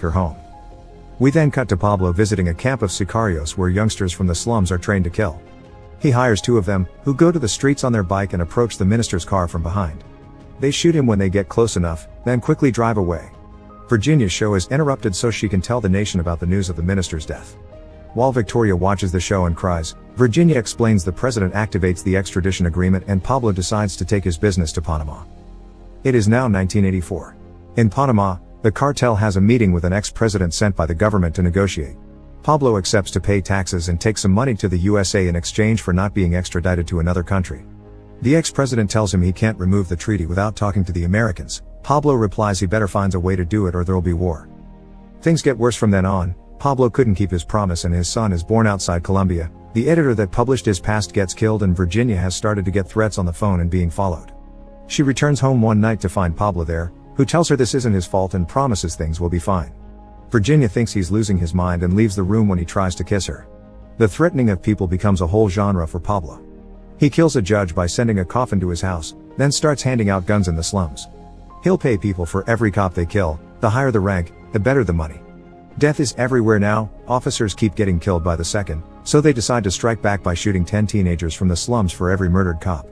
her home. We then cut to Pablo visiting a camp of sicarios where youngsters from the slums are trained to kill. He hires 2 of them, who go to the streets on their bike and approach the minister's car from behind. They shoot him when they get close enough, then quickly drive away. Virginia's show is interrupted so she can tell the nation about the news of the minister's death. While Victoria watches the show and cries, Virginia explains the president activates the extradition agreement and Pablo decides to take his business to Panama. It is now 1984. In Panama, the cartel has a meeting with an ex-president sent by the government to negotiate. Pablo accepts to pay taxes and take some money to the USA in exchange for not being extradited to another country. The ex-president tells him he can't remove the treaty without talking to the Americans. Pablo replies he better finds a way to do it or there'll be war. Things get worse from then on. Pablo couldn't keep his promise and his son is born outside Colombia. The editor that published his past gets killed and Virginia has started to get threats on the phone and being followed. She returns home one night to find Pablo there, who tells her this isn't his fault and promises things will be fine. Virginia thinks he's losing his mind and leaves the room when he tries to kiss her. The threatening of people becomes a whole genre for Pablo. He kills a judge by sending a coffin to his house, then starts handing out guns in the slums. He'll pay people for every cop they kill. The higher the rank, the better the money. Death is everywhere now, officers keep getting killed by the second, so they decide to strike back by shooting 10 teenagers from the slums for every murdered cop.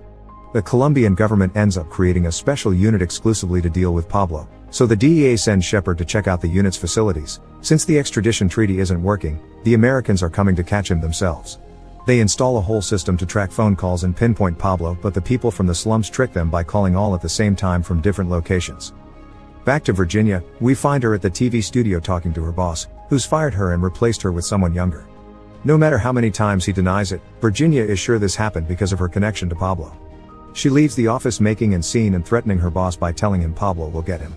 The Colombian government ends up creating a special unit exclusively to deal with Pablo, so the DEA sends Shepard to check out the unit's facilities. Since the extradition treaty isn't working, the Americans are coming to catch him themselves. They install a whole system to track phone calls and pinpoint Pablo, but the people from the slums trick them by calling all at the same time from different locations. Back to Virginia, we find her at the TV studio talking to her boss, who's fired her and replaced her with someone younger. No matter how many times he denies it, Virginia is sure this happened because of her connection to Pablo. She leaves the office making a scene and threatening her boss by telling him Pablo will get him.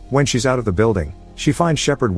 When she's out of the building, she finds Shepard